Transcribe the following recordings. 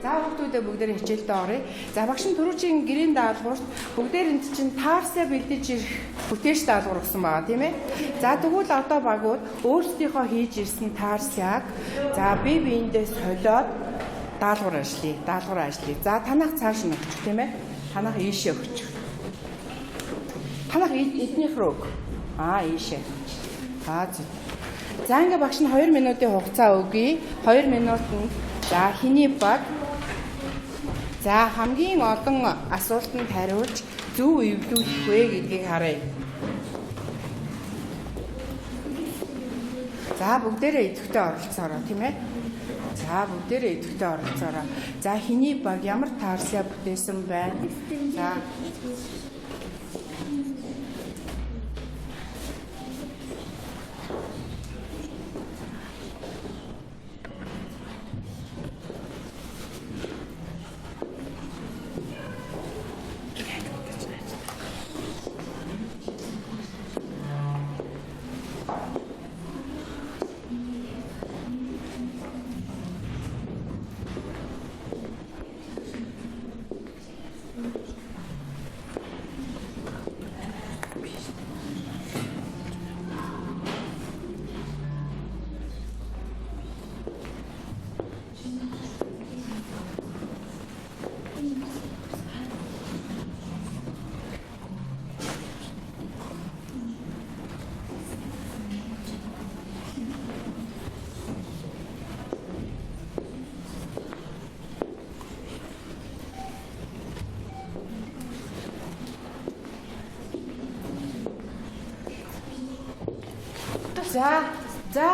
За хүүхдүүдээ бүгдээр хичээлдээ оръё. За багш нь түрүүчийн гэрийн даалгаварт бүгдээр энд чинь таарсаа бэлдэж ирэх бүтээш даалгавар өгсөн байгаа тийм ээ. За тэгвэл одоо багууд өөрсдийнхөө хийж ирсэн таарсааг за бие биендээ солиод даалгавар ажиллая. За танах цааш нь өгч тийм ээ. Танах ийшээ өгч. Танах эднийх рүү өг. Ийшээ. За ингээ багш нь 2 минутын хугацаа өгье. 2 минут нь за хэний баг за хамгийн олон асуултанд хариулж зөв эвлүүлэх вэ гэдгийг харъя. За бүгдээрээ идэвхтэй оролцоорой тийм ээ. За хэний баг ямар таарсаа бүтээсэн байна? За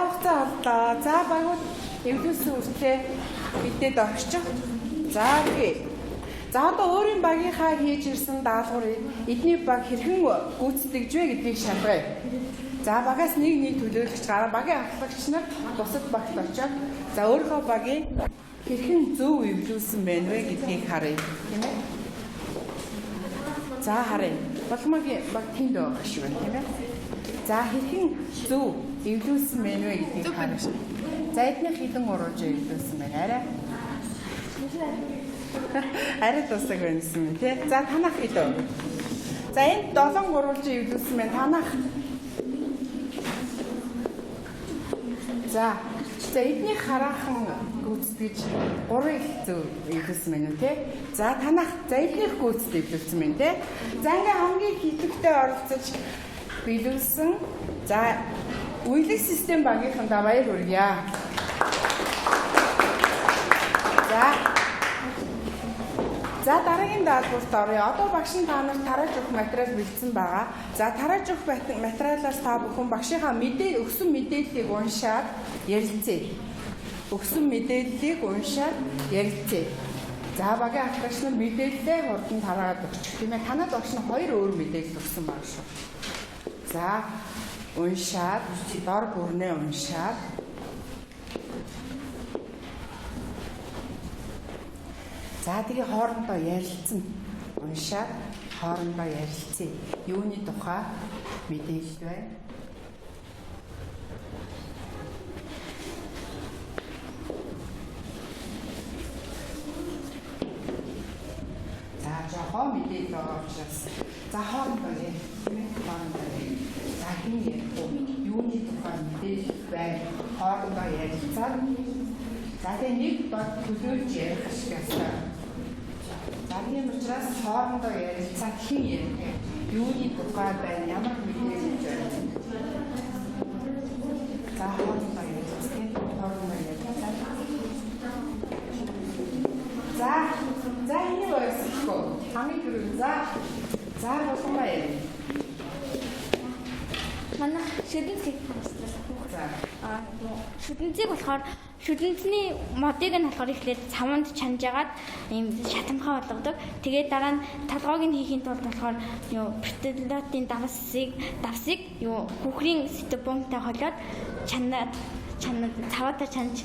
хугацаа боллоо. За багууд эвлүүлсэн үртээ бидэд орчих. За одоо өөрийн багийнхаа хийж ирсэн даалгаврыг эдний баг хэрхэн гүйцэтгэж вэ гэдгийг шалгая. За багаас нэг төлөөлөгч гараа багийн ахлагч нар бусад багт очоод за өөрийнхөө багийг хэрхэн зөв эвлүүлсэн байна вэ гэдгийг харъя. Тийм ээ. За харъя. Болмогийн баг тэнд байгаа шүү тийм ээ. За хэрхэн зөв эвлүүлсэн байна вэ гэдгийг харъя. За эднийх хэдэн урууж эвлүүлсэн байна. Арай тусаг байсан тий. За танах хэдэн. За энд 7 урууж эвлүүлсэн байна. Танах. За эднийх хараахан гүйцэтгэж 3 их зөв эвлүүлсэн байна уу тий. За танах за эднийх гүйцэд эвлүүлсэн байна тий. За ингээ хамгийн хитгэвтэй оролцож биелүүлсэн. За үйлдвэрлэх систем багийнхандаа баяр хүргье. За дараагийн даалгаварт оръё. Одоо багш нь та нарт тарааж өгөх материал бэлдсэн байгаа. За тарааж өгөх материалаас та бүхэн багшийнхаа өгсөн мэдээллийг уншаад ярилцъя. За багийн ахлагч нар мэдээлэлээ хурдан тараад өгчих тийм ээ. Танад багш нь 2 өөр мэдээлэл өгсөн баг шүү. За уншаад дор бүрнээ уншаад за тэгээ хоорондоо ярилцсан. Уншаад хоорондоо ярилцъя. Юуны тухай мэдээлэл байна? За жоохон мэдээлэл байгаа учраас за хоорондоо за хин ярих уу? Юуны тухай мэдээлэл байна? Хоорондоо ярилцаад за тэгээ нэг баг төлөөлж ярих ашигтай. За тийм учраас хоорондоо ярилцаад хин ярих вэ? Юуны тухай байна? Ямар мэдээлэл байна? За хоорондоо ярилцаад за энэ байсгүй. Хамгийн түрүү за болгоомаа ярив. Манай шүдэнцгийг шүдэнцийг болохоор шүдэнцний модыг нь болохоор ихлээр цаманд чанжгаад ийм шатамхаа болгодог. Тэгээд дараа нь толгойг нь хийхин тулд болохоор протеолатын давсыг хүүхрийн ситопомтай холиод цаваатай чанж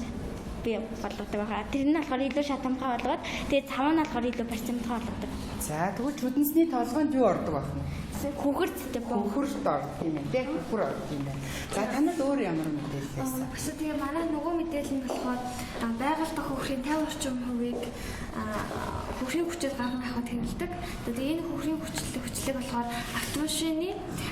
би болгодог байгаа. Тэр нь болохоор илүү шатамхаа болгоод тэгээд цаваа нь болохоор илүү баримтгаа болгодог. За тэгвэл шүдэнцний толгойд юу ордог байх вэ? Хүүхэр ситопом. Хүүхэрт ордог юм байна тий. Хүүхэр ордог юм байна. За танад өөр ямар мэдээлэл байсан? Багш тэгээ манай нөгөө мэдээлэл нь болохоор Байгальд хөхрийн 50 орчим хувийг хөхрийн хүчээр гарган авахд хэрэглэдэг. Тэгээд энэ хөхрийн хүчлэг болохоор автомашины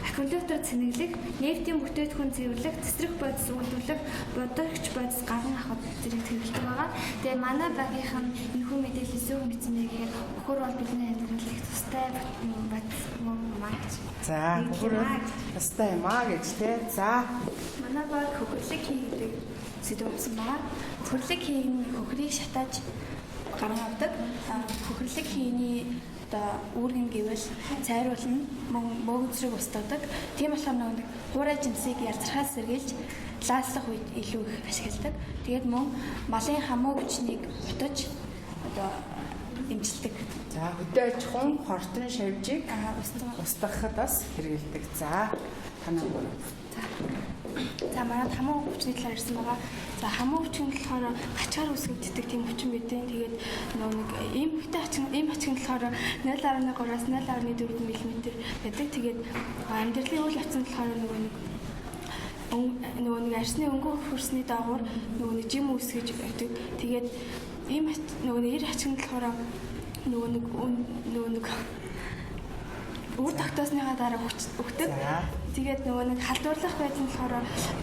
аккумулятор цэнэглэх, нефтийн бүтээгдэхүүн цэвэрлэх, цэцрэх бодис үйлдвэрлэх, бодогч бодис гарган авахд зэрэг хэрэглэдэг байгаа. Тэгээд манай багийнх нь энэхүү мэдээлэл зөв мэдсэн нэг гэхээр хөхөр бол бидний амьдралд их тустай бодис маа гэж. За хөхөр тустай маа гэж те. За манай баг хөхрлөг хийдэг сэдв өгсөн байна. Хөхрлөг хийн хөхрийг шатааж гаран авдаг. Хөхрлөг хийний одоо үүргэн гэвэл цайруулна, мөн мөгөзрийг устгадаг. Тийм болохоор нэг хуурай жимсийг ярзрахаас сэргийлж лааслах үед илүү их ашигладаг. Тэгээд мөн малын хамуу хүчнийг бутаж одоо эмчилдэг. за хөдөөж хун хортон шавжийг устгахад бас хэрэгэлдэг. За танаа бүр. За манайд хамуу хүчний талаар ирсэн байгаа. За хамуу хүчин болохоор гачгаар үсгэгддэг тийм хүчин бидэн. Тэгээд нэг ийм хөвтэй ачиг болохоор 0.3-аас 0.4 мм байдаг. Тэгээд амьдралын үйл явцсан болохоор нөгөө нэг арсны өнгө хөрсний дагуур нөгөө нэг жим үсгэж байдаг. Тэгээд ийм нөгөө нэг 90 ачиг болохоор нөгөө нэг үр тогтоосныхаа дараа өгдөг. Тэгээд нөгөө нэг халдварлах байдал нь болохоор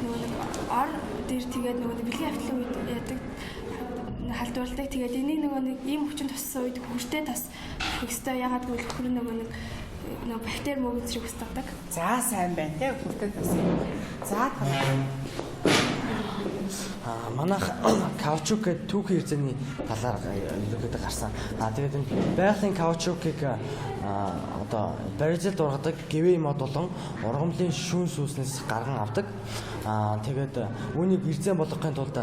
нөгөө нэг ор дээр тэгээд нөгөө нэг бэлгийн автлын үед яадаг халдварладаг. Тэгээд энийг нөгөө нэг ийм хүчин туссан үед хөртэй тас өгсдөө ягаад гэвэл хөр нөгөө бактери мөгөзрийг устгадаг. За сайн байна те хөртэй тас. За манайх каучук гэдэг түүхийн хэрэгцээний талаар ерөөдөө гарсан. Тэгээд энэ байгалийн каучукийг одоо барилзалд ургадаг гэвээ мод болон ургамлын шүүн сүснээс гарган авдаг. Тэгээд үүнийг эрзэн болгохын тулд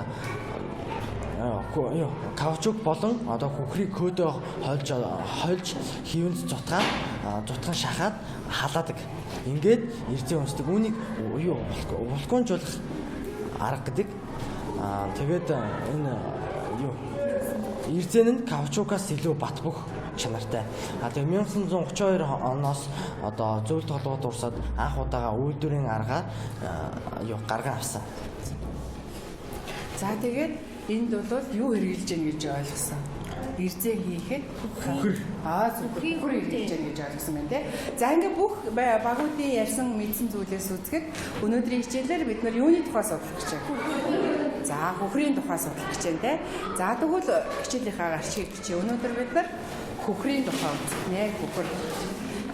каучук болон одоо хөхрийг көөдөө хольж хивэнд зутган шахаад халаадаг. Ингээд эрзэн унсдаг. Үүнийг вулканжуулах арга гэдэг. Тэгээд энэ эрзэн нь каучукаас илүү бат бөх чанартай. Тэгээд 1932 оноос одоо зөвлөлт толгойд урсаад анх удаага үйлдвэрийн аргаар гарган авсан. За тэгээд энд бол юу хэрэгжилж гэнэ гэж ойлгосон. Эрзээ хийхэд хөхөр хөхөр хэрэгжилж гэнэ гэж ойлгосон байна те. За ингээ бүх багуудын ярьсан мэдсэн зүйлээс үзэхэд өнөөдрийн хичээлээр бид нар юуны тухай судлах гэж байна. За хөхрийн тухай судлах гэж байна те. За тэгвэл хичээлийнхаа гарчиг чи өнөөдөр бид нар хөхрийн тухай үзэх нэ хөхөр.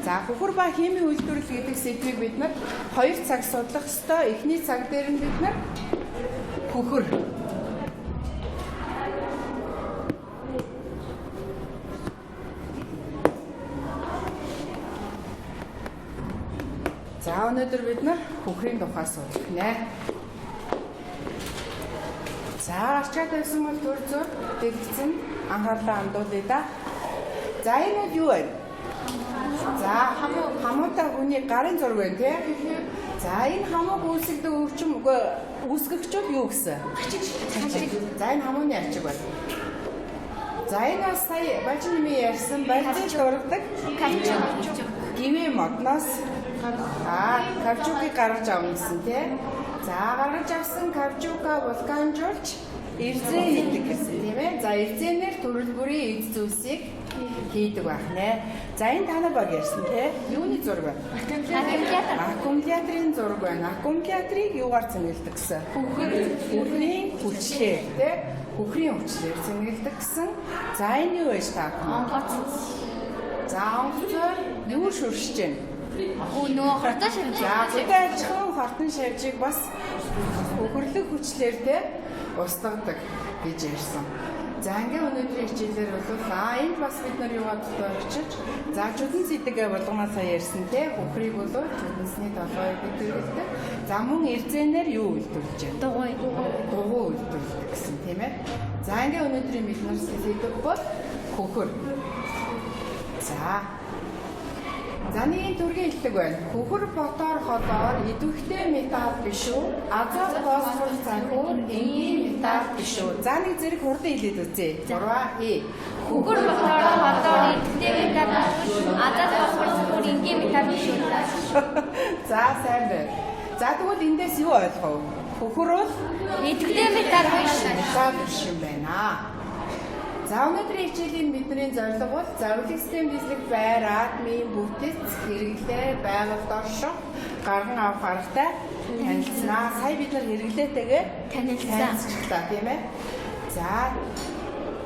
За хөхөр ба химийн үйлдвэрлэл гэдэг сэдвийг бид нар 2 цаг судлах ёстой. Эхний цаг дээр нь бид нар хөхөр За өнөөдөр бид нар хөхрийн тухай судлах нэ. За арчаад байсан бол төр зур дэлгэцэн анхаарлаа хандуулъя да. За энэ юу вэ? За хамуутай хүний гарын зураг байна тий. За энэ хамууг үүсгдэг өвчм үүсгэгчүүд юу гэсэн? Ачиг. За энэ хамууны ачиг байна. За энэ бас сая бачимны ярьсан барилцыг дургадаг каучук. Гэвээ модноос каучукийг гаргаж авна гэсэн тий. За гаргаж авсан каучука вулканжуулж эрзээ хийдэг гэсэн тийм ээ. За эрзээнээр төрөл бүрийн эд зүйлсийг хийдэг байх нэ. За энэ танаа баг ярьсан тий. Юуны зураг байна? Аккумуляторын зураг байна. Аккумуляторыг юугаар цэнгэлдэг гэсэн? Хөхрийн хүчлээр тий. Хөхрийн хүчлээр цэнгэлдэг гэсэн. За энэ юу вэ та? Онгоц. За онгоцоор юу шүршиж байна? Нөгөө хортон шавж. За хөдөө аж ахуйн хортон шавжийг бас хөхрлөг хүчлээр тий устгадаг гэж ярьсан. За ингээ өнөөдрийн хичээлээр бол энд бас бид нар юугаар очиж за чүдэн зэдэг болгоомоо сая ярьсан тий хөхрийг бол чүдэнсний толгой гэдэг. За мөн эрзээнээр юу үйлдвэрлэж байна? Дугуй үйлдвэрлэдэг гэсэн тийм ээ. За ингээ өнөөдрийн бид нар сэдв бол хөхөр. За нэг төргийн хэлдэг байна. Хөхөр ботоор холоор идэвхтэй металл биш үү? Азот фосфор цанхуур энгийн металл биш үү? За нэг зэрэг хурдан хэлээд үзье. 6 Хөхөр ботоор холоор идэвхтэй металл биш үү? Азот фосфор цанхуур энгийн металл биш үү? За сайн байна. За тэгвэл эндээс юу ойлгов? Хөхөр бол идэвхтэй металл биш. Металл биш юм байна. байна. За өнөөдрийн хичээлийн бидний зорилго бол зовлон систем дийслэх байр, атмын бүтэц, хэрэглээ, байгальд орших, гарган авах аргатай танилцсанаа. Сая бид нар хэрэглээтэйгээ танилцчихлаа тийм ээ. За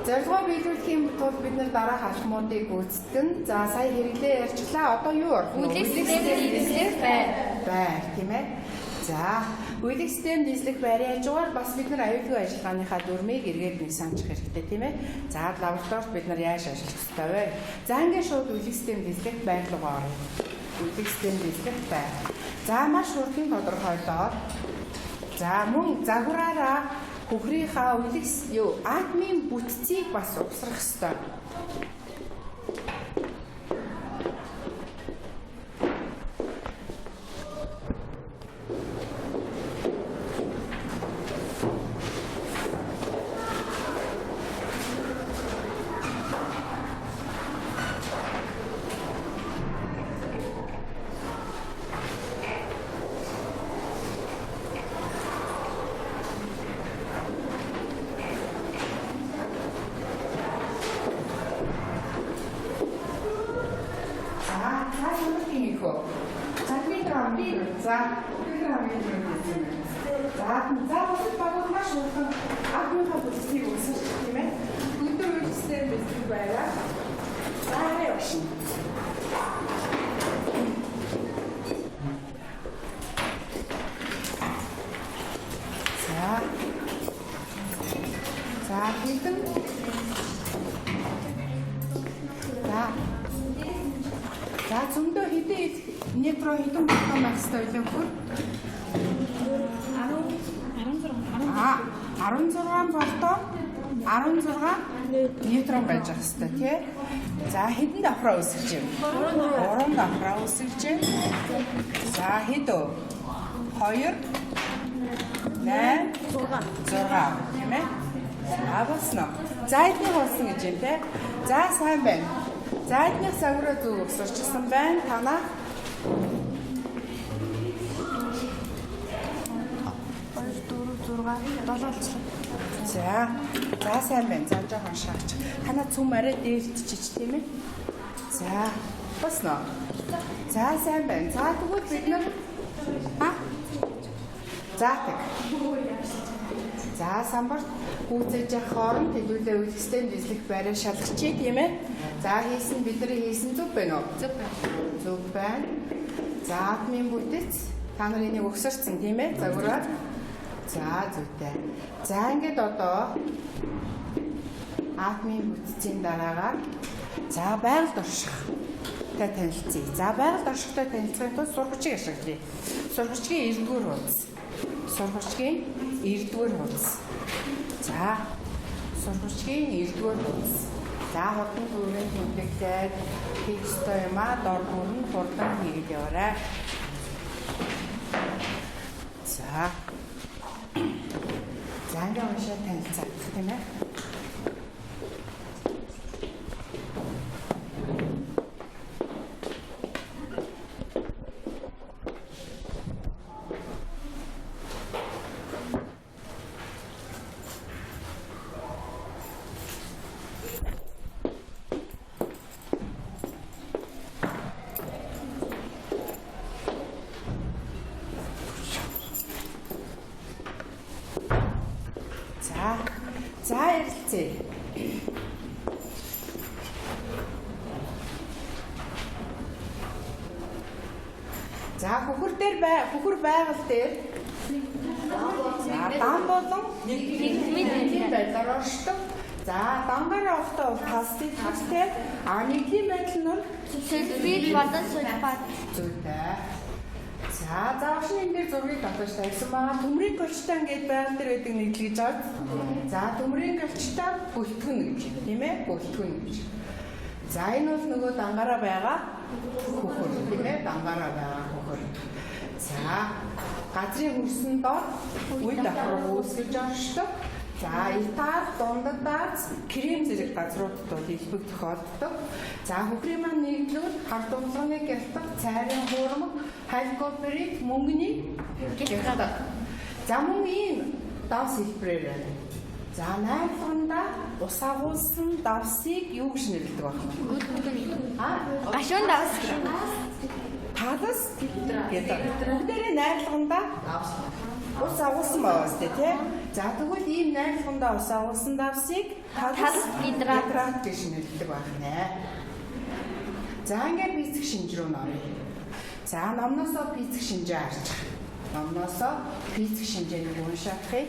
зорилгоо биелүүлэхийн тулд бид нар дараах алхмуудыг гүйцэтгэн. За сая хэрэглээ ярьчлаа. Одоо юу орох вэ? Үйлдэх систем дийслэх байр тийм ээ. За үйлдэх систем дийслэх байрын хажуугаар бас бид нар аюулгүй ажиллагааныхаа дүрмийг эргээд нэг санах хэрэгтэй тийм ээ. За лабораторид бид нар яаж ажиллах ёстой вэ? За ингээд шууд үйлдэх систем дийслэх байр руу оръё. Үйлдэх систем дийслэх байр. За маш хурдан тодорхойлоод за мөн загвараараа хөхрийнхаа үйлдэх атмын бүтцийг бас угсрах ёстой. За зөндөө хэдэн нитро хэдэн протон байх ёстой вэ хөр? 16 протон 16 нейтрон байж байгаа ёстой тий. За хэдэн давхраа үүсгэж байна? 3 давхраа үүсгэж байна. За хэд вэ? 2 8 6 тийм ээ. За босно. За эднийг болсон гэж юм тий. За сайн байна. За эднийг саграа зүг өгсөрчсөн байна. Танаа 7 за сайн байна. За жоохон шаач. Танаа цүм арай дээлтчиж тийм ээ. За босно. За сайн байна. За тэгвэл бид нар заадаг. За самбарт хүүцэж явах хооронд хэдүүлээ үйлчлэн дийслэх байраа шалгачээ тийм ээ. За хийсэн бидний хийсэн зүг байна уу? Зүг байна. За атмын бүтэц та нар энийг өгсөрсөн тийм ээ. Загвараар. За зүйтэй. За ингээд одоо атмын бүтцийн дараагаар за байгальд орших та танилцъя. За байгальд оршихтой танилцахын тулд сургачийг ашиглая. Сургачгийн 9-р хуудас. Сургачгийн 9-р хуудас. За сургачгийн 9-р хуудас. За хурдан бүрийн тэмдэглээд хийх ёстой юм а. Дор бүрэн хурдан хийгээд яваарай. За ингээд уншаад танилцах тийм ээ. За ярилцъя. За хөхөр байгаль дээр за дан болон нэгдмийн байдлаар оршдог. За дангаар авахтаа бол тастай нэгдмийн байдал нь сульфид болон сульфат зүйтэй. За заавшин энэ дээр зургийг татаж тавьсан байгаа. Төмрийн голчтаа ингээд байгаль дээр байдаг нийтлэгж аваад. За төмрийн голчтаа бүлтгэн гэж тийм ээ? Бүлтгэн гэж. За энэ бол нөгөө дангаараа байгаа хөхөр тийм ээ? Дангаараа байгаа хөхөр. За газрын хөрсөн дор үе давхар үүсгэж оршдог. За Итали, Дундад, Крем зэрэг газруудад бол илбэг тохиолддог. За хөхрийн маань нийтлүүд хар дундлагыг ялдаг, цайрын хуурмаг, халькоперит, мөнгөний гялдаг. За мөн ийм дав сэлбэрээр байна. За найрлаганда ус агуулсан давсыг юу гэж нэрлэдэг вэ? Гашуун давс. Талас гэдэг. Бүгдээрээ найрлаганда ус агуулсан байгаа сте тий. За тэгвэл ийм найрлаганда ус агуулсан давсыг талас гидрат гэж нэрлэдэг байна. За ингээд физик шинж рүү нөрье. За номносоо физик шинжээ харчих. Номносоо физик шинжээнийг уншаахыг.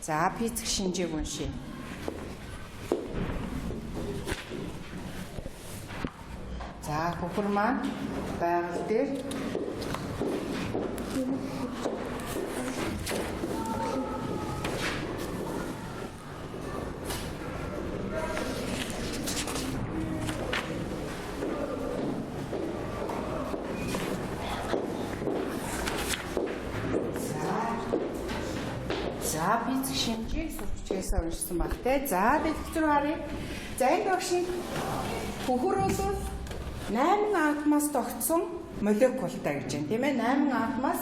За физик шинжээг уншия. За хөхөр маань байгаль дээр За физик шинжийг сурчгээс уншсан баг те. За дэлгэц рүү харъя. За энэ багшийн хөхөр бол 8 атомоос тогтсон молекултай гэж байна тийм ээ. 8 атомоос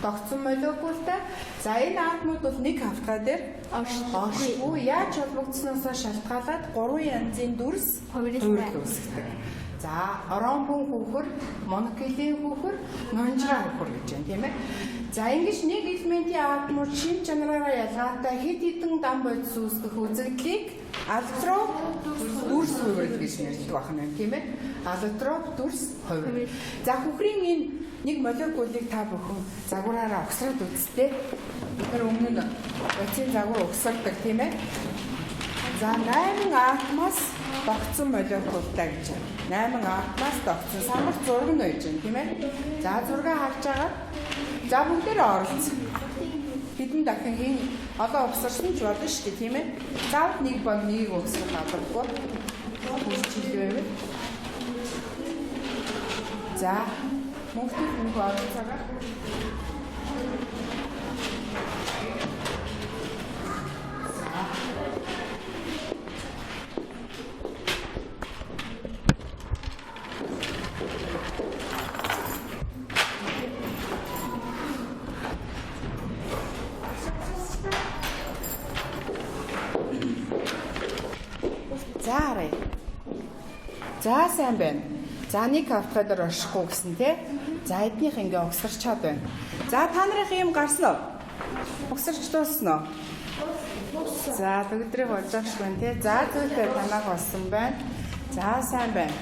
тогтсон молекултай. За энэ атомууд бол нэг хавтгай дээр оршихгүй яаж холбогдсноосоо шалтгаалаад 3 янзын дүрс хувирлал үүсгдэг. За ромбын хөхөр, монокилийн хөхөр, нонжраа хөхөр гэж байна тийм ээ. За ингэж нэг элементийн атомууд шин чанараараа ялгаатай хэд хэдэн дан бодис үүсгэх үзэгдлийг аллотроп дүрс хувирлал гэж нэрлэдэг байна тийм ээ. Аллотроп дүрс хувирлал. За хөхрийн энэ нэг молекулыг та бүхэн загвараараа угсраад үзтээ. Тэр өмнө нь оцийн загвар угсардаг тийм ээ. За 8 атомоос тогтсон молекултай гэж байна. 8 атомоос тогтсон самбар зураг нь байж байна тийм ээ. За зургаа харж байгаа. За бүгдээрээ оролцсон. Хэдэн дахин хийн одоо угсарсан ч болно шүү дээ тийм ээ. Заавал нэг баг нэг угсрах албагүй. Хүчилвээ. За мөнгөд нэг оролцоогоо. За сайн байна. За нэг хавтгай дээр оршихгүй гэсэн тий. За эднийх ингээ угсарч чад байна. За та нарын юм гарсан уу? Угсарч дууссан уу? За бүгдрийг болж байгаа шүү тий. За зүйтэй танаг болсон байна. За сайн байна.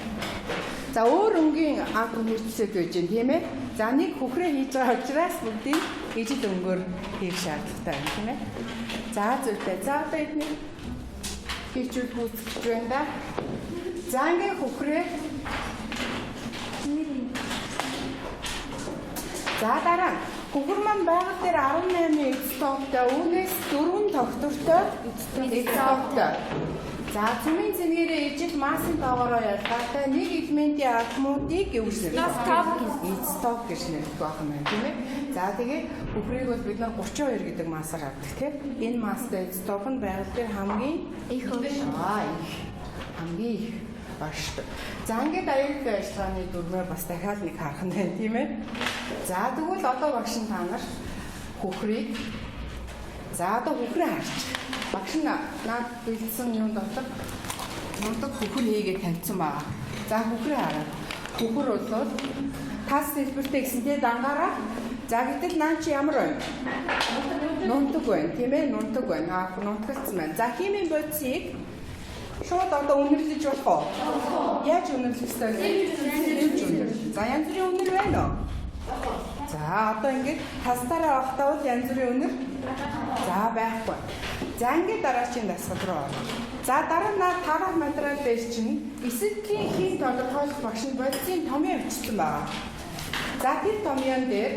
За өөр өнгийн атом хэрэгцээд байж гэн тийм ээ. За нэг хөхрөө хийж байгаа учраас бүгдийг ижил өнгөөр хийх шаардлагатай байна тийм ээ. За зүйтэй. За одоо эдний хийчүүл гүйцэтгэж байна да. За ингээ хөхрөө. За дараа хөхөр маань байгаль дээр 18 изотоптой, үүнээс 4 тогтвортой изотоптой. За цөмийн цэнгээрээ ижил массын тоогоороо ялгаатай нэг элементийн атомуудыг гэвчнэ. Изотоп гэж нэрлэдэг байна тийм ээ. За тэгээ хөхрийг бол бид нар 32 гэдэг массаар авдаг тийм. Энэ масстай изотоп нь байгаль дээр хамгийн их хамгийн их баштай. За ингээд аюулгүй ажиллагааны дүрмээр бас дахиад нэг харах нь байна тийм ээ. За тэгвэл одоо багш нь та нар хөхрийг за одоо хөхрөө харж. Багш нь наад бэлдсэн юм дотор мундаг хөхөр хийгээд тавьсан байгаа. За хөхрөө хараа. Хөхөр бол тас хэлбэртэй гэсэн тий дангаараа. За гэтэл наа чи ямар байна? Нунтаг байна тийм ээ. Нунтаг байна. Нунтагцсан байна. За химийн бодисыг шууд одоо үнэрлэж болох уу? Яаж үнэрлэх ёстой вэ? За янз бүрийн үнэр байна уу? За одоо ингээд тастаараа авахтаа бол янз бүрийн үнэр за байхгүй. За ингээд дараачийн дасгал руу орно. За дараа нь тарах материал дээр чинь эсэтлийн хим тодорхойлох багш нь бодисын томьёо өчсөн байгаа. За тэр томьёон дээр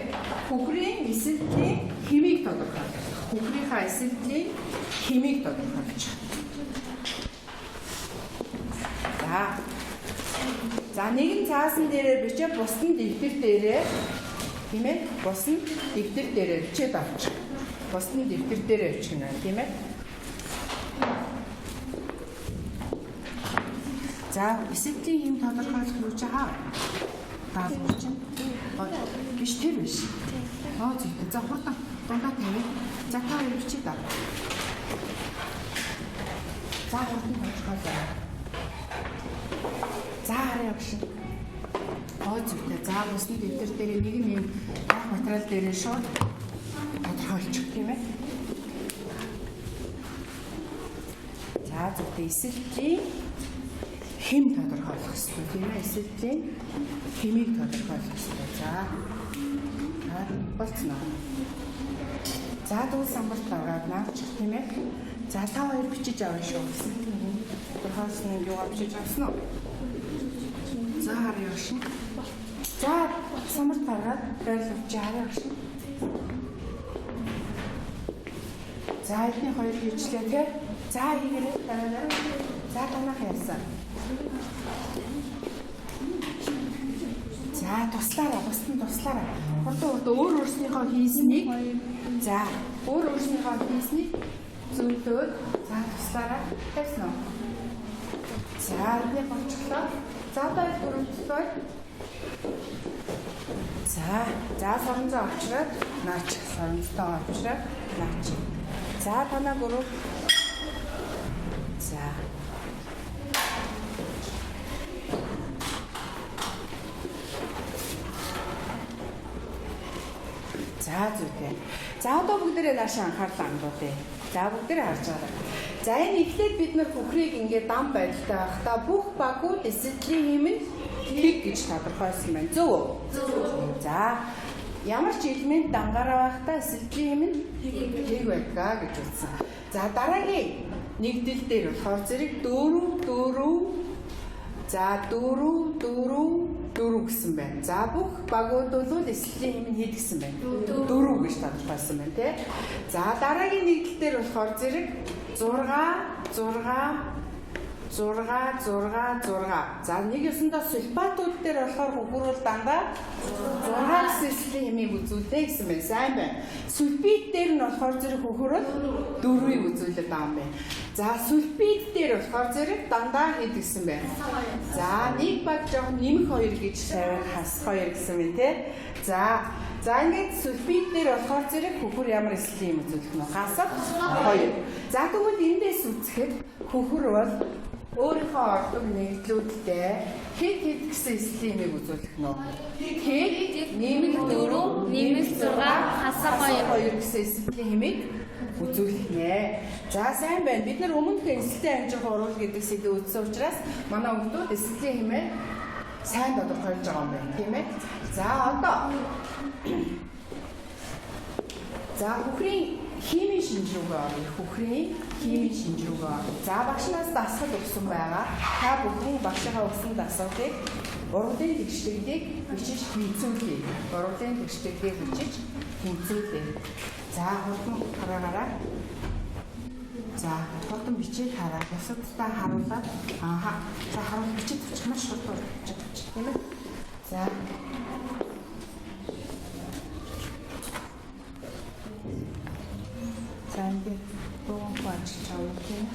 хөхрийн эсэтлийн химийг тодорхойлох. Хөхрийнхаа эсэтлийн химийг тодорхойлж байна. За нэгэн цаасан дээрээ бичээ бусдын дэвтэр дээрээ тийм ээ бусдын дэвтэр дээрээ бичээд авчих. Бусдын дэвтэр дээрээ бичих нь тийм ээ. За эсэтлийн хим тодорхойлох юу ч хаа. Даалгавар чинь биш тэр биш. Зүйтэй. За хурдан дундаа тавь. За та бичээд ав. За хурдан тодорхойлоо. За хараа явж шин. Гой зүгтэй. За усны дэвтэр дээр нэг юм материал дээр шууд тодорхойлчих тийм ээ. За зүгтэй эсэлтийн хэм тодорхойлох хэрэгтэй тийм ээ. Эсэлтийн хэмийг тодорхойлох хэрэгтэй. За болцноо. За дүүл самбарт аваад наачих тийм ээ. За та хоёр бичиж аваа шүү. Тодорхойлсон юугаар бичиж авсан уу? За хараа явшин. За самбарт аваад байрлуулж хараа явшин. За эдний хоёр хийчлээ тий. За хийгээрэй дараа. За танах ярьсан. За туслаараа, бусдын туслаараа. Хурдан өөр өөрснийхөө хийснийг за өөр өөрснийхөө хийснийг зөвлөөд за туслаараа тавьсан уу? За эдний болчихлоо. За одоо дөрөвдөөр. За соронзоо авчраад наач соронзоо авчраад наач. За танаа гурав. За зүйтэй. За одоо бүгдээрээ наашаа анхаарлаа хандуулъя. За бүгдээрээ харж байгаа. За энэ эхлээд бид нар бүхрийг ингээд дам байдалтай байхдаа бүх багууд эсэлтлийн хэмнэн тэг гэж тодорхойлсон байна. Зөв үү? Зөв. За ямар ч элемент дангаараа байхдаа эсэлтлийн хэмнэн тэг байдгаа гэж үзсэн. За дараагийн нэгдэл дээр болохоор зэрэг 4 за 4 гэсэн байна. За бүх багууд бол эсэлтлийн хэмнэн хэд гэсэн байна? 4 гэж тодорхойлсон байна тий. За дараагийн нэгдэл дээр болохоор зэрэг 6. За нэг ёсондоо сульфатууд дээр болохоор хөхөрөл дандаа 6 эсэлтлийн хэмийг үзүүлдэг гэсэн байна. Сайн байна. Сульфид дээр нь болохоор зэрэг хөхөрөл 4-ийг үзүүлдэг байгаа юм байна. За сульфид дээр болохоор зэрэг дандаа хэд гэсэн байна? За нэг баг жоохон нэмэх 2 гэж хас 2 гэсэн байна тий. За ингээд сульфид дээр болохоор зэрэг хөхөр ямар эсэлтлийн хэм үзүүлэх нь хасах 2. За тэгвэл эндээс үзэхэд хөхөр бол өөрийнхөө ордог нэгдлүүдтэй хэд гэсэн эсэлтлийн хэмийг үзүүлэх нь хэд нэмэх 4 нэмэх 6 хасах 2 гэсэн эсэлтлийн хэмийг үзүүлэх нэ. За сайн байна. Бид нар өмнөх эсэлтийн хэмжээ хурал гэдэг сэдв үзсэн учраас манай хүмүүс эсэлтлийн хэмээ сайн тодорхойлж байгаа юм байна тийм ээ. За одоо за бүхрийн химийн шинж рүүгээ оръё. Бүхрийн химийн шинж рүүгээ оръё. За багшнаас дасгал өгсөн байгаа. Та бүхэн багшийнхаа өгсөн дасгалыг ургуулын тэгшлэгийг бичиж тэнцвүүлье. Ургуулын тэгшлэгийг бичиж тэнцвүүлье. За хурдан хараагаараа. За хурдан бичиж хараа. Бусадтай харуулаад за харуул бичиж тавьчих маш хурдан бичиж тавьчих тийм ээ. За ингээд богоно ажиж байгаа тийм.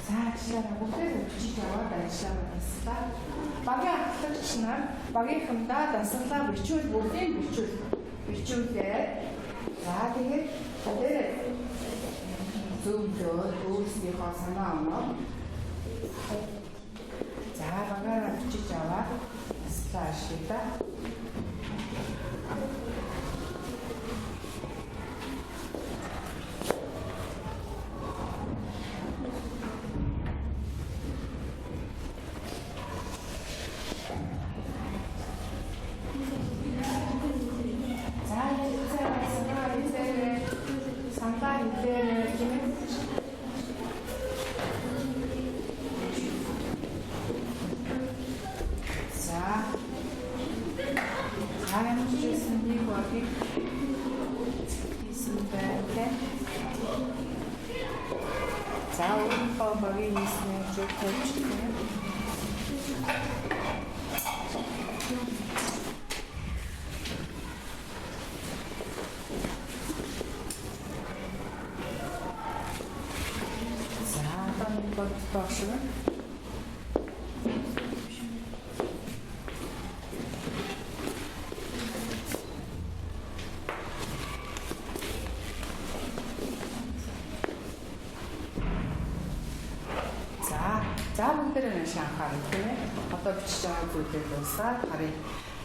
За ажиллаараа бүгдээ бичиж аваад ажиллаараа баслаа. Багийн ахлагч нар багийнхандаа дасгалаа бичвэл бүгдийг бичүүлээ. За тэгээд тэр зөвлөө өөрсдийнхөө санаа оноо. За багаараа бичиж аваад баслаа ашиглаа. За өөрийнхөө багийн нийслэлийг тавьчихсан. За одоо бодтоошгүй. За бүгдээрээ нэг анхаарал тийм ээ. Одоо бичиж байгаа зүйлээ дуусгаад харъя.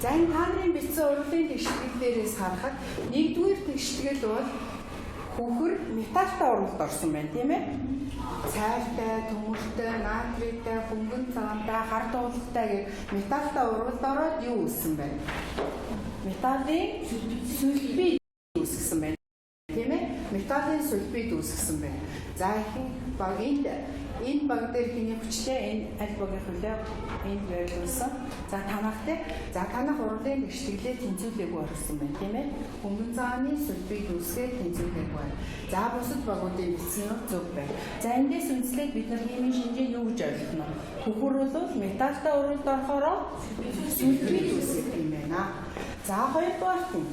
За энэ та нарын бичсэн урлагийн тэгшлэгдээрээс харахад нэгдүгээр тэгшлэгэл бол хөхөр металтай уралд орсон байна тийм ээ. Цайртай, төмөртэй, натрийтай, хөнгөн цагаантай, хар дуулалтай гэх металтай уралд ороод юу үүссэн байна? Металлын сульфид үүсгэсэн байна. Тийм ээ? Металлын сульфид үүсгэсэн байна. За ихэнх баг энэ баг дээр хэний хүчлээ энэ аль багийн хөлөө энд байрлуулсан. За танахтай. За танах урлагийн тэгшлэглээ тэнцвүүлээгүй орсон байна, тийм ээ? Хөнгөн цагааны сульфид үүсгээд тэнцвүүлээгүй байна. За бусад багуудын бичсэн нь зөв байна. За эндээс үндэслээд бид нар химийн шинжээ юу гэж ойлгоно? Хөхөр бол металлтай уралд орохороо сульфид үүсгэх юм байна. За хоёрдугаарт нь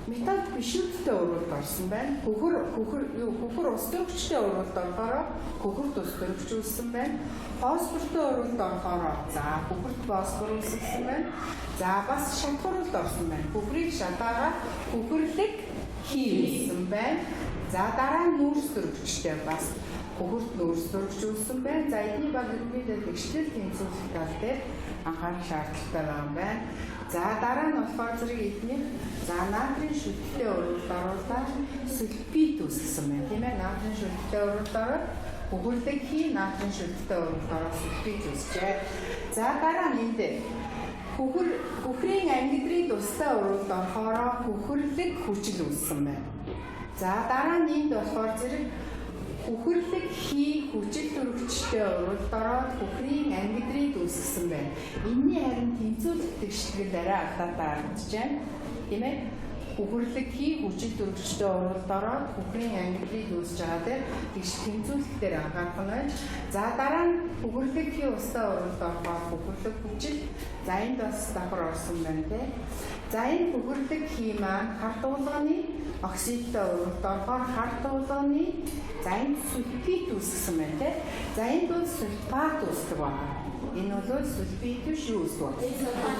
металл бишүүдтэй уралд орсон байна. Хөхөр ус төрөгчтэй уралд орохороо хөхөрт ус төрөгч үүссэн байна. Фосфортой уралд орохороо за хөхөрт фосфор үүссэн байна. За бас шатхууралд орсон байна. Хөхрийг шатаагаад хөхөрлөг хийсэн байна. За дараа нь нүүрс төрөгчтэй бас хөхөрт нүүрс төрөгч үүссэн байна. За эдний баг ерөнхийдөө тэгшлэл тэнцвүүлэх тал дээр анхаарах шаардлагатай байгаа юм байна. За дараа нь болохоор зэрэг эдний за натрийн шүтгтэй уралд оруулаад сульфид үүсгэсэн байна тийм ээ. Натрийн шүтгтэй уралд ороод хөхөрлөг хий натрийн шүтгтэй уралд ороод сульфид үүсжээ. За дараа нь энд хөхрийн ангидрын тустай уралд орохороо хөхөрлөг хүчил үүссэн байна. За дараа нь энд болохоор зэрэг хөхөрлөг хий хүчил төрөгчтэй уралд ороод хөхрийн ангидрыг үүсгэсэн байна. Энийний харин тэнцвүүлэх тэгшлэгэл арай алдаатай харагдаж байна. Тийм ээ? Хөхөрлөг хий хүчил төрөгчтэй уралд ороод хөхрийн ангидрыг үүсэж байгаа дээр тэнцвүүлэх дээр анхаарах нь байна. За дараа нь хөхөрлөг хий устай уралд орохоор хөхөрлөг хүчил за энд бас давхар орсон байна тийм. За энэ хөхөрлөг хий маань хар дуулганы оксидтай уралд орохоор хар дуулганы за энэ сульфид үүсгэсэн байна тийм. За энд бол сульфат үүсдэг байна. Энэ бол сульфид биш юу үүсдэг?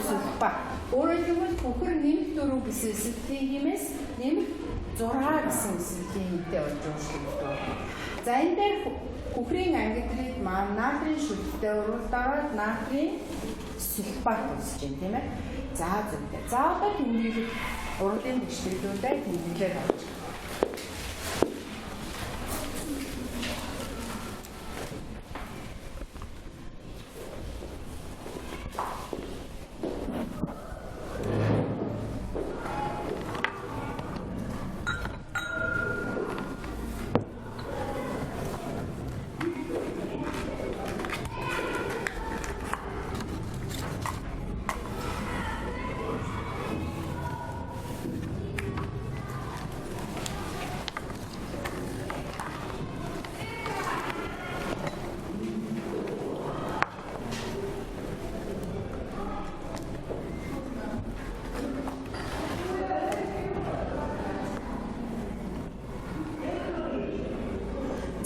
Сульфат. Өөрөөр хэлбэл хөхөр нэмэх 4 гэсэн эсэлтийн хэмээс нэмэх 6 гэсэн эсэлтийн хэмтэй болж өөрчлөгдөв. За энэ дээр хөхрийн ангидрыг маань натрийн шүтгтэй уралд ороод натрийн сульфат үүсэж байна тийм ээ. За зөвхөн. За одоо тэмдэглэл урлагийн тэгшлэлүүдээ тэмдэглээд авч.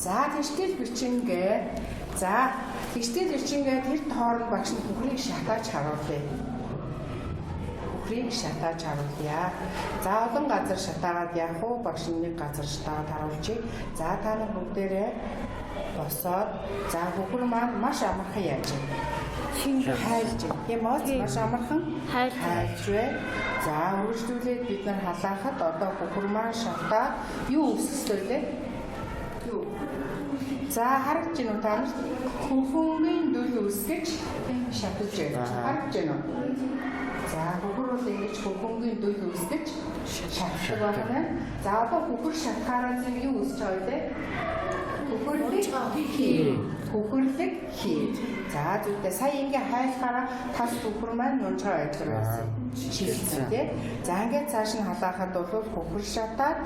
За тэгштэл бичингээ. За тэгштэл бичингээ тэр тоорн багш нь хөхрийг шатааж харуулъя. Хөхрийг шатааж харуулъя. За олон газар шатаагаад явах уу багш нь нэг газар шатаагаад харуулчих. За та нар бүгдээрээ босоод за хөхөр маань маш амархан яаж вэ? Хайлж юм уу? Маш амархан хайлж вэ? За үргэлжлүүлээд бид нар халаахад одоо хөхөр маань шатаа юу үүсгэсэн вэ? За харагдаж байна уу та нарт хөхөмгийн дүл үүсгэж шатаж байна. Харагдаж байна уу? За хөхөр бол ингэж хөхөмгийн дүл үүсгэж шатдаг байна. За одоо хөхөр шатахаараа зэрэг юу үүсэж байгаа вэ? Хөхөрлөг хий. За зүгтээ сая ингээ хайлахаараа тас хөхөр маань нунжгаа ажиллах байсан. Шилжсэн тий. За ингээд цааш нь халаахад бол хөхөр шатаад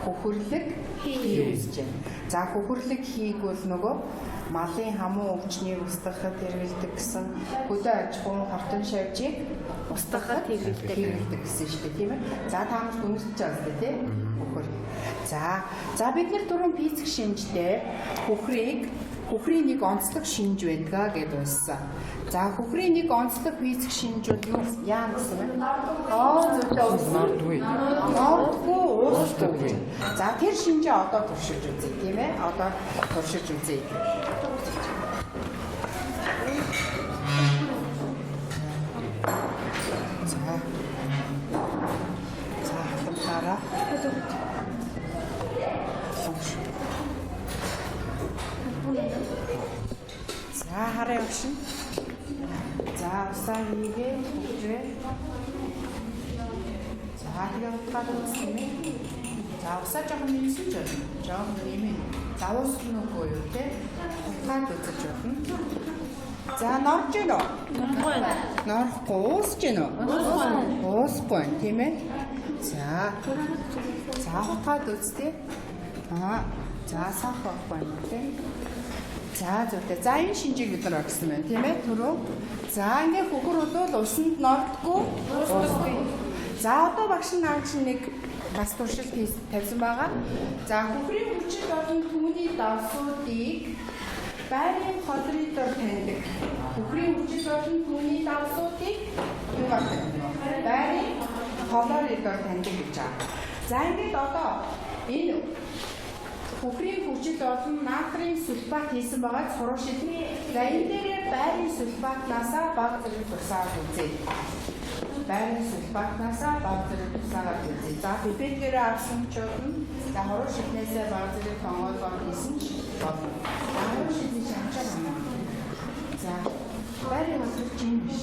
хөхөрлөг хий үүсэж байна. За хөхөрлөг хийг бол нөгөө малын хамуу өвчнийг устгахад хэрэгэлдэг гэсэн хөдөө аж ахуйн хортон шавжийг устгахад хэрэгэлдэг гэсэн шүү дээ тийм ээ. За та нар үнэлж байгаа зү тий. Хөхөр. За бид нар түрүүн физик шинжтэй хөхрийн нэг онцлог шинж байдгаа гэд унссан. За хөхрийн нэг онцлог физик шинж бол юу яа гэсэн бэ? Нордгүй уусдаггүй. За тэр шинжээ одоо туршиж үзье тийм ээ. Одоо туршиж үзье. За хараа явшин. За усаа хийгээ хөвжээ. За тэгээ утгаад үзсэн. За усаа жоохон нэмсэн ч байна. Жоохон нэмээ. Завуусгах нүггүй юу те? Утгаад үзэж байна. За норж гэнэ үү? Норохгүй уусж гэнэ үү? Уусгүй тийм ээ. За утгаад үзтээ. За сахах байна тийм. За зөвхөн за энэ шинжийг бид нар өгсөн байна тийм ээ түрүү. За ингээ хөхөр бол усанд нордгүй. За одоо багш наач нэг бас туршилт тавьсан байгаа. За хөхрийн хүчит болон түүний давсуудыг байрын ходрын дор таньдаг. Хөхрийн хүчит болон түүний давсуудыг юу гэдэг вэ? Байрын ходрын дор таньдаг гэж байна. За ингээд одоо энэ хөхрийн хүчит болон натрийн сульфат хийсэн байгаа сурах шийдвэр. За энэ дээр байрын сульфатнасаа бага зэрэг тусаад үзье. Байрын сульфатнасаа бага зэрэг тусаад үзье. За пипетээр авсан ч болно. За хороо шиднээсээ бага зэрэг тонгоолгоор хийсэн ч болно. Хороо шидний шамчаа байна. За байрын ходрыг чинь биш.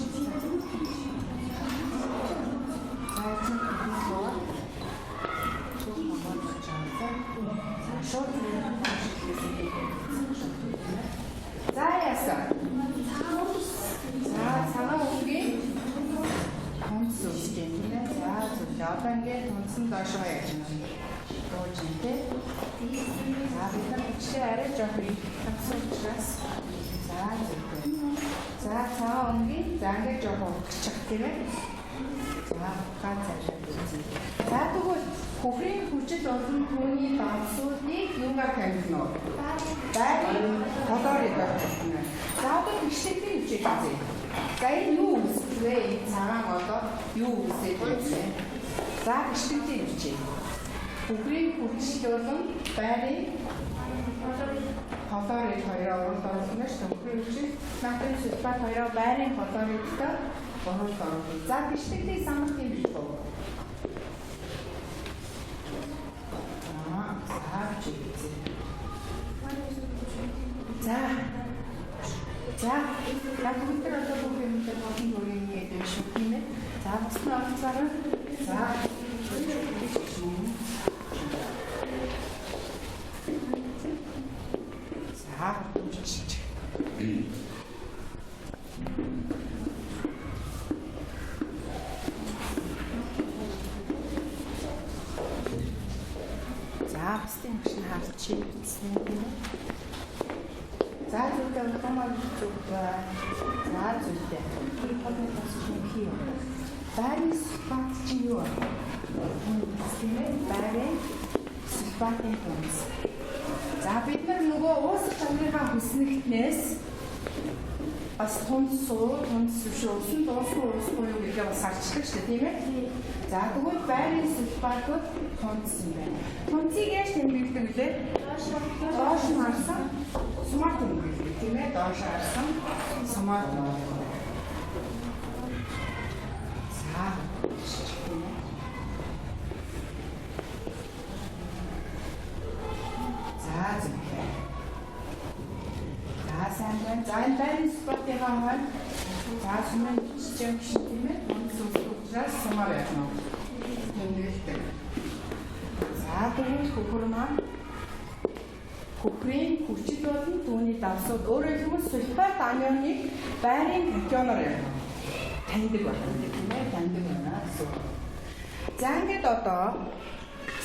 За чинь за яасан. За цагаан үгийн тунц үстэй тийм ээ. За зөв одоо ингээд тунцсан доошоо яаж юм. Дууж юм те. За бид нар хүчтэй арай жоох их тавсан учраас за зөв. За цагаан үгийн за ингээд жоох өгчих тийм ээ. За ганцаар үзье. За тэгвэл хөхрийн хүчит болон түүний давсуудыг юугаар таньдна уу? Байрын ходрыг таньдна. За одоо гişтийн хүчийг үзье. За энэ юу үүсэх вэ? Энэ цагаан одоо юу үүсэх вэ? За гişтийн хүчийг. Хөхрийн хүчит болон байрын ходрыг хоёроо оруулж оруулна шүү. Хөхрийн хүчит натрийн сульфат хоёроо байрын ходрогтой оруулж оруулна. За гişтийн самт юм биш үү? За яг бүгдээр одоо бүх юмтай болон бүрийн гэдэг шүү тийм ээ. За басна авцаараа. За басны машин харчих гэсэн юм. За зөвхөн автомат зүг. За зөвхөн. Тэр подны тасч хийе. Байрын сульфат чи юу? Байрын сульфатын тунц. За бид нар нөгөө уусах чанарынхаа хүснэгтнээс бас тунц биш усан дуусгүй юу гэдгээ бас харцдаг шүү дээ тийм ээ. За тэгвэл байрын сульфатууд тунц юм байна. Тунцыг яаж тэмдэглэдэг вэ? Доош нь харсан сумат тэмдэглэдэг тийм ээ. Доош харсан сумат. За за энэ байрын сульфатынхаа маань за сүмэн чичэм шиг тийм ээ. Уусах сумаар явна. Тэмдэглэдэг. За тэгвэл хөхөр маань хөхрийн хүчит болон түүний давсууд өөрөөр хэлбэл сульфат анионыг байрын катионоор явна. Таньдаг байна тийм ээ. Таньдаг байна гэсэн. За ингээд одоо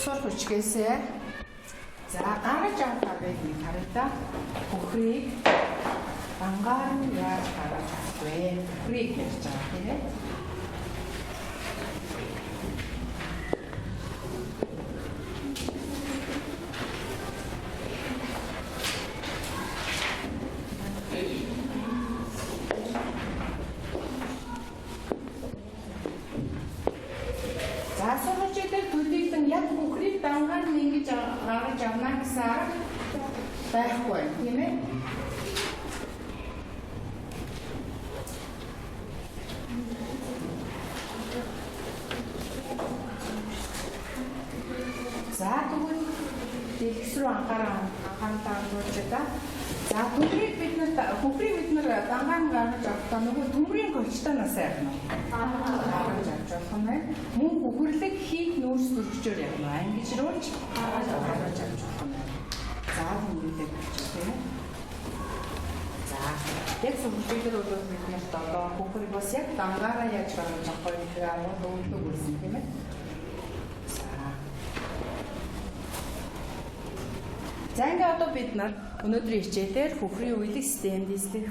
сурах хүчгээсээ за гаргаж авах гэдэг харагдаа хөхрийг ангаар нь яаж гаргаж авах вэ? Хөхрийг ярьж байгаа тийм ээ. Гаргаж авна гэсэн арга байхгүй тийм ээ. За тэгвэл дэлгэс рүү анхаарал хамтаа болж байгаа. За төмрийг бид нар дангаан гаргаж авахдаа нөгөө төмрийн голчтоноос явна. Гаргаж авч болох юм байна. Мөн бүхэрлэг хийх нөөц зөрчөөр явна. Ангижруулж гаргаж авч болох юм байна. За хүмүүлээ болчих тийм ээ. За яг сүмжлэлээр бол бид нарт одоо бүхэл бас яг дангаараа яаж гаргаж авах вэ гэхээр агуулдаг үлсэн тийм ээ. За ингээ одоо бид нар өнөөдрийн хичээлээр хөхрийн уйлах системд эслэх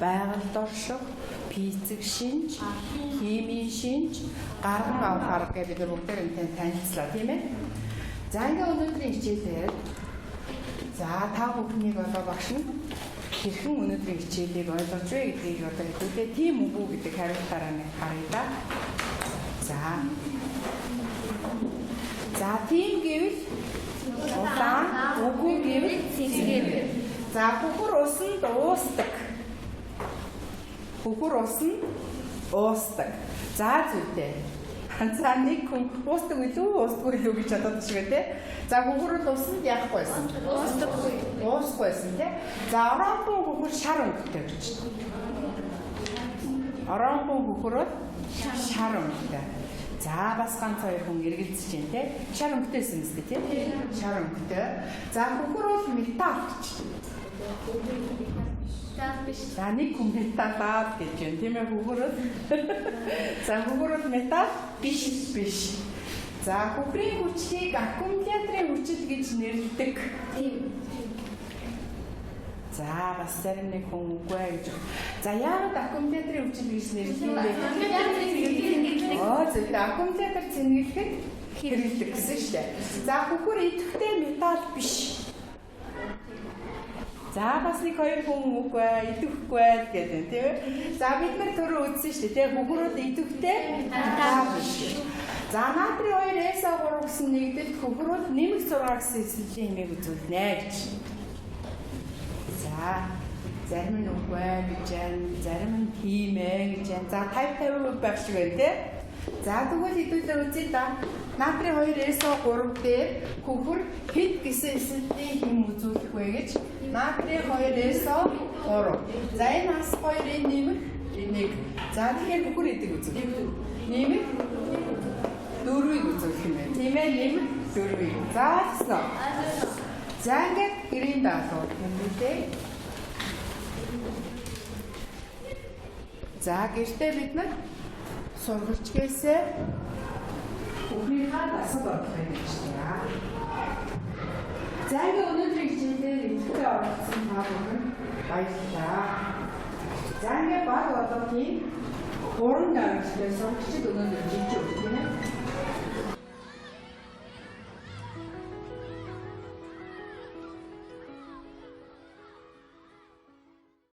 байгальд орших, физик шинж, химийн шинж, гарган авах арга гэж бид нар бүгдээр энэ танилцлаа тийм ээ. За ингээ өнөөдрийн хичээлээр за та бүхнийг одоо багш нь хэрхэн өнөөдрийн хичээлийг ойлгож вэ гэдгийг одоо хэдүүлээ тийм үгүй гэдэг хариултаараа нэг харъя да. За тийм гэвэл удаан үгүй гэвэл цэцгээр. За хөхөр усанд уусдаг. Хөхөр усанд уусдаг. За зүйтэй. За нэг хүн уусдаг үгүй юу гэж бодож шүү дээ. За хөхөр бол усанд яахгүйсэн. Уусгүйсэн тий. За оронхон хөхөр шар өнгөтэй гэж. Оронхон хөхөр бол шар өнгөтэй. За бас ганц хоёр хүн эргэлзэж байна те. Шар өнгөтэйсэн мэт те. Шар өнгөтэй. За хөхөр бол металл гэж. За нэг хүн металлаад гэж байна тийм ээ хөхөр. За хөхөр бол металл биш. За хөхрийн хүчлийг аккумуляторын хүчил гэж нэрлэдэг. Тийм. За бас зарим нэг хүн үгүй гэж. За яагаад аккумуляторын хүчил гэж нэрлэдэг вэ? Зөв аккумулятор цэнгэлэхэд хэрэглэдэг гэсэн шүү дээ. За хөхөр идэвхтэй металл биш. За бас нэг хоёр хүн үгүй идэвхгүй гэдэг тийм ээ. За бид нар түрүү үзсэн шүү дээ. Хөхөр бол идэвхтэй металл биш. За натрий 2SO3 гэсэн нэгдэлт хөхөр бол нэмэх 6 гэсэн эсэллийн хэмээг үзүүлнэ гэж. За зарим нь үгүй гэж байна, зарим нь тийм ээ гэж байна. За 50% байх шиг байна те. За тэгвэл хэдүүлээ үзье да. Натрий 2SO3 дээр хөхөр хэд гэсэн эсэлтийн хэм үзүүлэх вэ гэж. Натрий 2SO3. За энэ бас 2-ын нэмэх 1. За тэгэхээр хөхөр эдэг үзүүлэх. Нэмэх 4-ийг үзүүлэх юм байна. Тийм ээ нэмэх 4-ийг. За тэгсэн. За ингээд гэрийн даалгавар хэмжээ. За гэртээ бид нар сургалжгээсээ хүүхнийхээ дасгал оруулах юм гэж байна. За ингээд өнөөдрийн хичээлээр эвдээ оролцсон та бүхэн баярлалаа. За ингээд баг одоогийн 3 дараагийн сургалтыг өнөөдөр жижиг өгөх юм.